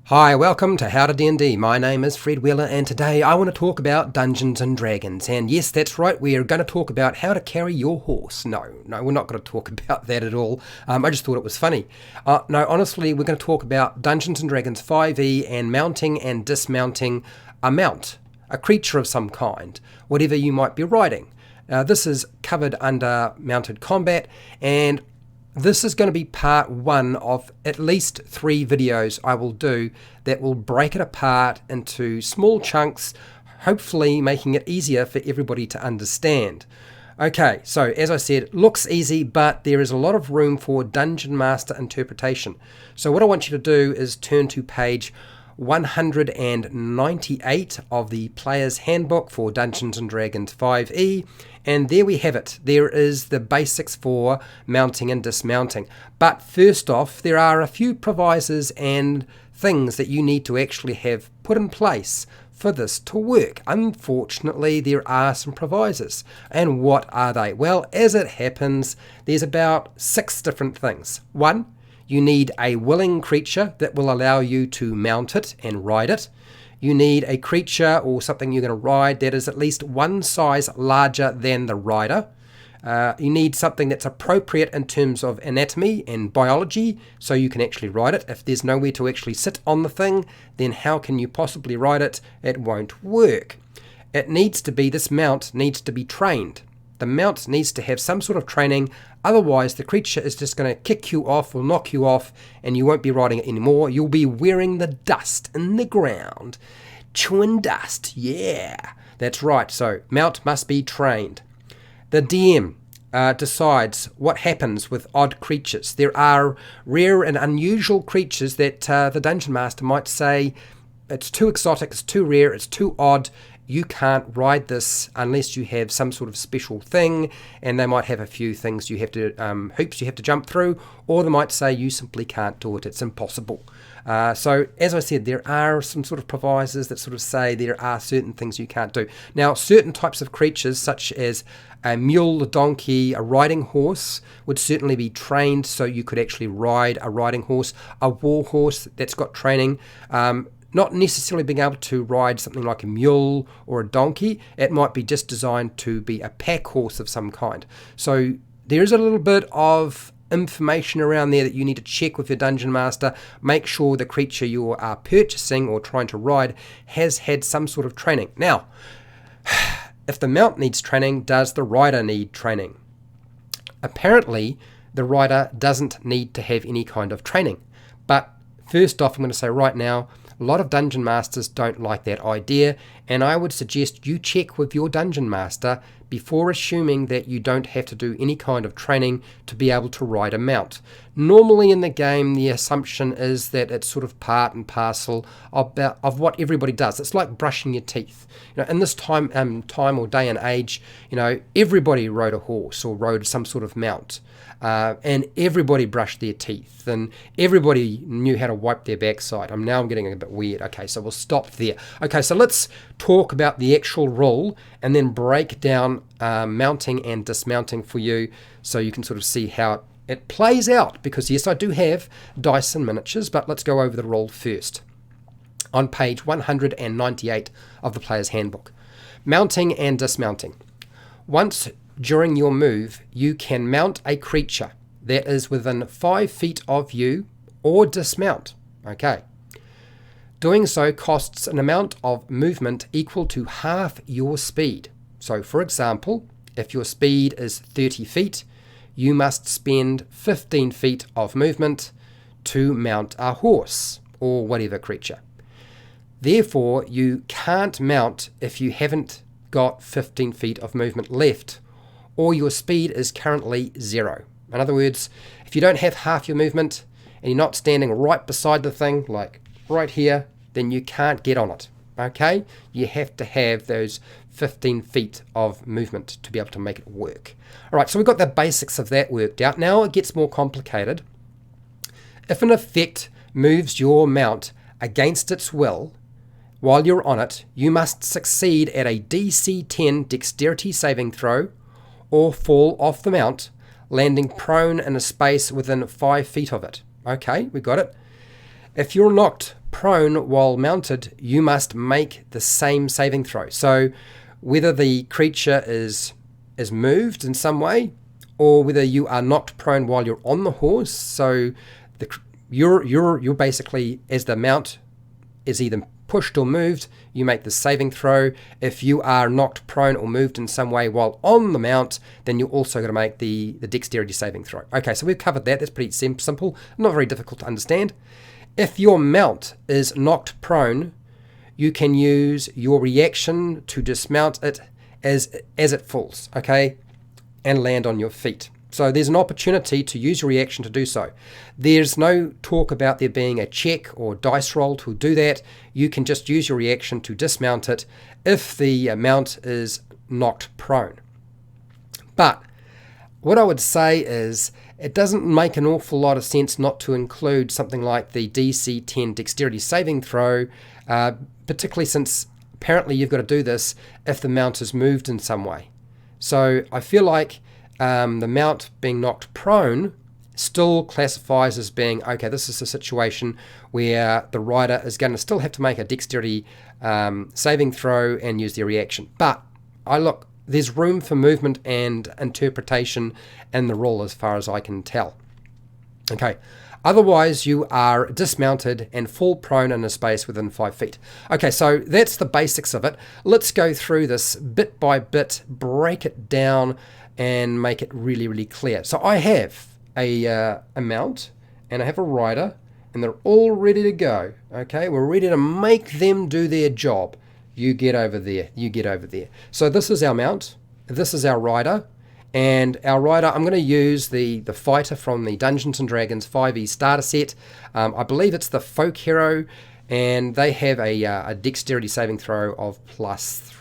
Hi, welcome to HowtoDandD. My name is Fred Wheeler and today I want to talk about Dungeons and Dragons. And yes, that's right, we are going to talk about how to carry your horse. No, we're not going to talk about that at all. I just thought it was funny. No, honestly, we're going to talk about Dungeons and Dragons 5e and mounting and dismounting a mount, a creature of some kind, whatever you might be riding. This is covered under mounted combat, and this is going to be part one of at least 3 videos I will do that will break it apart into small chunks, hopefully making it easier for everybody to understand. Okay, so as I said, it looks easy, but there is a lot of room for Dungeon Master interpretation. So what I want you to do is turn to page 198 of the Player's Handbook for Dungeons and Dragons 5e, and there we have it. There is the basics for mounting and dismounting. But first off, there are a few provisos and things that you need to actually have put in place for this to work. Unfortunately, there are some provisos. And what are they? Well, as it happens, there's about 6 different things. 1, you need a willing creature that will allow you to mount it and ride it. You need a creature or something you're going to ride that is at least 1 size larger than the rider. You need something that's appropriate in terms of anatomy and biology so you can actually ride it. If there's nowhere to actually sit on the thing, then how can you possibly ride it? It won't work. This mount needs to be trained. The mount needs to have some sort of training, otherwise the creature is just going to kick you off or knock you off and you won't be riding it anymore. You'll be wearing the dust in the ground. Chewing dust, yeah. That's right, so mount must be trained. The DM decides what happens with odd creatures. There are rare and unusual creatures that the Dungeon Master might say, it's too exotic, it's too rare, it's too odd. You can't ride this unless you have some sort of special thing, and they might have a few things you have to, hoops you have to jump through, or they might say you simply can't do it, it's impossible. So, as I said, there are some sort of provisos that sort of say there are certain things you can't do. Now, certain types of creatures, such as a mule, a donkey, a riding horse, would certainly be trained so you could actually ride a riding horse. A war horse that's got training, not necessarily being able to ride something like a mule or a donkey. It might be just designed to be a pack horse of some kind. So there is a little bit of information around there that you need to check with your Dungeon Master. Make sure the creature you are purchasing or trying to ride has had some sort of training. Now, if the mount needs training, does the rider need training? Apparently, the rider doesn't need to have any kind of training. But first off, I'm going to say right now, a lot of Dungeon Masters don't like that idea, and I would suggest you check with your Dungeon Master before assuming that you don't have to do any kind of training to be able to ride a mount. Normally in the game, the assumption is that it's sort of part and parcel of what everybody does. It's like brushing your teeth. In this time or day and age, everybody rode a horse or rode some sort of mount. And everybody brushed their teeth and everybody knew how to wipe their backside. I'm getting a bit weird. Okay, so we'll stop there. Okay, so let's talk about the actual rule and then break down mounting and dismounting for you so you can sort of see how it plays out. Because yes, I do have dice and miniatures, but let's go over the rule first. On page 198 of the Player's Handbook. Mounting and dismounting. Once during your move, you can mount a creature that is within 5 feet of you or dismount. Okay. Doing so costs an amount of movement equal to half your speed. So, for example, if your speed is 30 feet, you must spend 15 feet of movement to mount a horse or whatever creature. Therefore, you can't mount if you haven't got 15 feet of movement left, or your speed is currently 0. In other words, if you don't have half your movement and you're not standing right beside the thing, like right here, then you can't get on it. Okay? You have to have those 15 feet of movement to be able to make it work. All right, so we've got the basics of that worked out. Now it gets more complicated. If an effect moves your mount against its will while you're on it, you must succeed at a DC 10 dexterity saving throw or fall off the mount, landing prone in a space within 5 feet of it. Okay, we got it. If you're knocked prone while mounted, you must make the same saving throw. So whether the creature is moved in some way, or whether you are knocked prone while you're on the horse, so you're basically, as the mount is either pushed or moved, you make the saving throw. If you are knocked prone or moved in some way while on the mount, then you're also going to make the dexterity saving throw. Okay, so we've covered that. That's pretty simple, not very difficult to understand. If your mount is knocked prone, you can use your reaction to dismount it as it falls, okay, and land on your feet. So there's an opportunity to use your reaction to do so. There's no talk about there being a check or dice roll to do that. You can just use your reaction to dismount it if the mount is knocked prone. But what I would say is it doesn't make an awful lot of sense not to include something like the DC 10 dexterity saving throw, particularly since apparently you've got to do this if the mount is moved in some way. So I feel like the mount being knocked prone still classifies as being, okay, this is a situation where the rider is going to still have to make a dexterity saving throw and use their reaction. But there's room for movement and interpretation in the rule as far as I can tell. Okay, otherwise you are dismounted and fall prone in a space within 5 feet. Okay, so that's the basics of it. Let's go through this bit by bit, break it down, and make it really, really clear. So I have a mount and I have a rider, and they're all ready to go. Okay, we're ready to make them do their job. You get over there, you get over there. So this is our mount, this is our rider, and our rider, I'm going to use the fighter from the Dungeons & Dragons 5e starter set. I believe it's the folk hero, and they have a dexterity saving throw of plus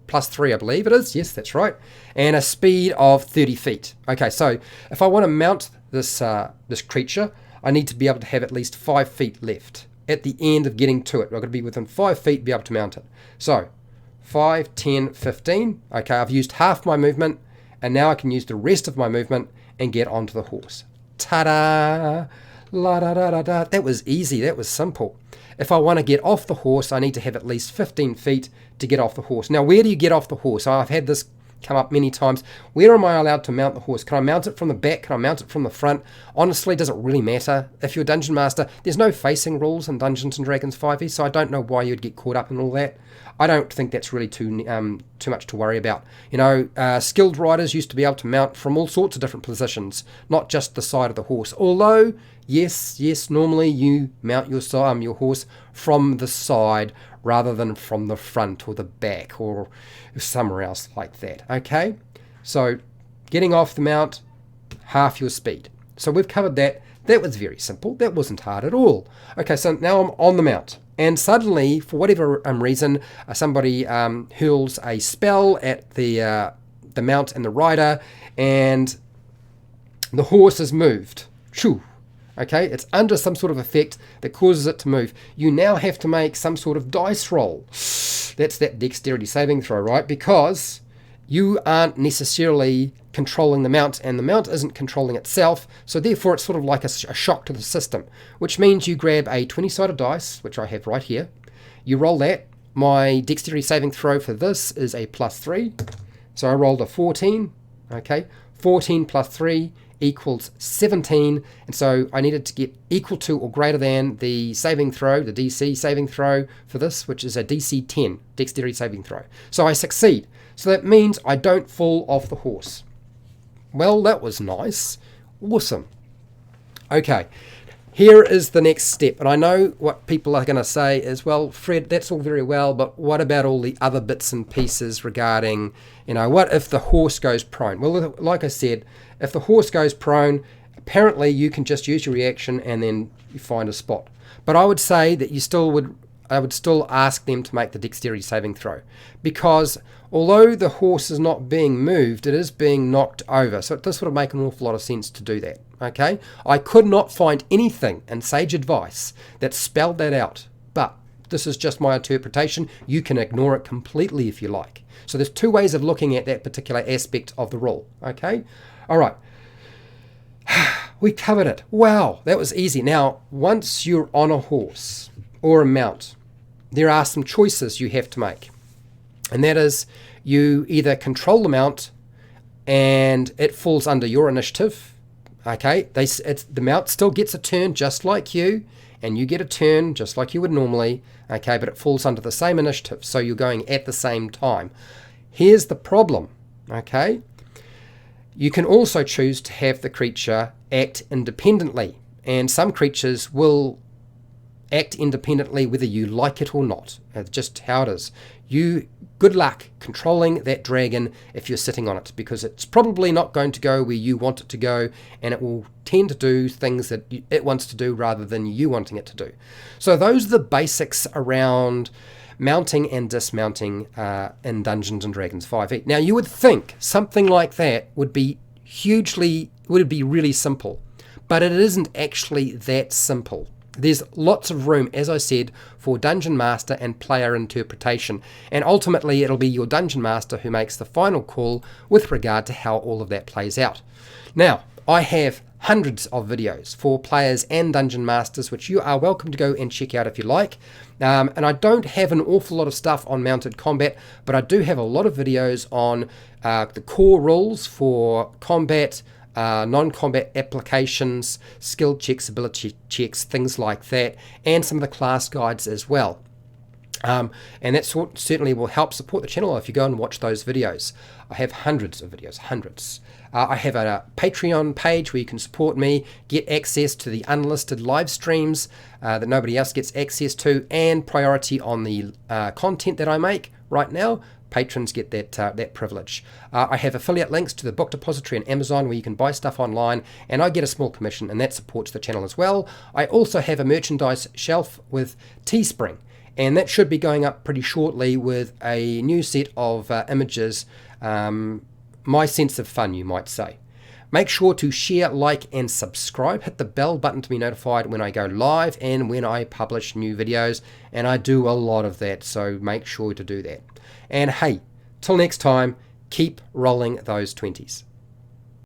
3, I believe it is. Yes, that's right. And a speed of 30 feet. Okay, so if I want to mount this creature, I need to be able to have at least 5 feet left at the end of getting to it. I've got to be within 5 feet to be able to mount it. So 5, 10, 15. Okay, I've used half my movement, and now I can use the rest of my movement and get onto the horse. Ta-da! La-da-da-da-da. That was easy. That was simple. If I want to get off the horse, I need to have at least 15 feet to get off the horse. Now, where do you get off the horse? I've had this come up many times. Where am I allowed to mount the horse? Can I mount it from the back? Can I mount it from the front? Honestly, does it really matter? If you're a dungeon master, there's no facing rules in Dungeons & Dragons 5e, so I don't know why you'd get caught up in all that. I don't think that's really too much to worry about. You know, skilled riders used to be able to mount from all sorts of different positions, not just the side of the horse. Although, yes, normally you mount your horse from the side rather than from the front or the back or somewhere else like that. Okay, so getting off the mount, half your speed. So we've covered that. That was very simple. That wasn't hard at all. Okay, so now I'm on the mount. And suddenly, for whatever reason, somebody hurls a spell at the mount and the rider, and the horse is moved. Shoo. Okay, it's under some sort of effect that causes it to move. You now have to make some sort of dice roll. That's that dexterity saving throw, right? Because you aren't necessarily controlling the mount, and the mount isn't controlling itself, so therefore it's sort of like a shock to the system, which means you grab a 20-sided dice, which I have right here. You roll that. My dexterity saving throw for this is a +3, so I rolled a 14. Okay, 14 plus 3 equals 17, and so I needed to get equal to or greater than the saving throw, the DC saving throw for this, which is a DC 10 dexterity saving throw. So I succeed. So that means I don't fall off the horse. Well, that was nice. Awesome. Okay, here is the next step. And I know what people are going to say is, well, Fred, that's all very well, but what about all the other bits and pieces regarding, what if the horse goes prone? Well, like I said, if the horse goes prone, apparently you can just use your reaction and then you find a spot. But I would say that I would still ask them to make the dexterity saving throw, because although the horse is not being moved, it is being knocked over. So it does sort of make an awful lot of sense to do that. Okay, I could not find anything in sage advice that spelled that out, but this is just my interpretation. You can ignore it completely if you like. So there's two ways of looking at that particular aspect of the rule. Okay, all right. We covered it. Wow, that was easy. Now, once you're on a horse, or a mount, there are some choices you have to make. And that is, you either control the mount and it falls under your initiative. Okay, the mount still gets a turn just like you, and you get a turn just like you would normally. Okay, but it falls under the same initiative, so you're going at the same time. Here's the problem. Okay, you can also choose to have the creature act independently, and some creatures will act independently whether you like it or not. It's just how it is. Good luck controlling that dragon if you're sitting on it, because it's probably not going to go where you want it to go, and it will tend to do things that it wants to do rather than you wanting it to do. So those are the basics around mounting and dismounting in Dungeons and Dragons 5e. Now you would think something like that would be really simple, but it isn't actually that simple. There's lots of room, as I said, for Dungeon Master and player interpretation, and ultimately it'll be your Dungeon Master who makes the final call with regard to how all of that plays out. Now, I have hundreds of videos for players and Dungeon Masters, which you are welcome to go and check out if you like. And I don't have an awful lot of stuff on mounted combat, but I do have a lot of videos on the core rules for combat, non-combat applications, skill checks, ability checks, things like that, and some of the class guides as well. And that certainly will help support the channel if you go and watch those videos. I have hundreds of videos, hundreds. I have a Patreon page where you can support me, get access to the unlisted live streams that nobody else gets access to, and priority on the content that I make right now. Patrons get that privilege. I have affiliate links to the book depository and Amazon where you can buy stuff online, and I get a small commission, and that supports the channel as well. I also have a merchandise shelf with Teespring, and that should be going up pretty shortly with a new set of images. My sense of fun, you might say. Make sure to share, like, and subscribe. Hit the bell button to be notified when I go live and when I publish new videos, and I do a lot of that, so make sure to do that. And hey, till next time, keep rolling those 20s.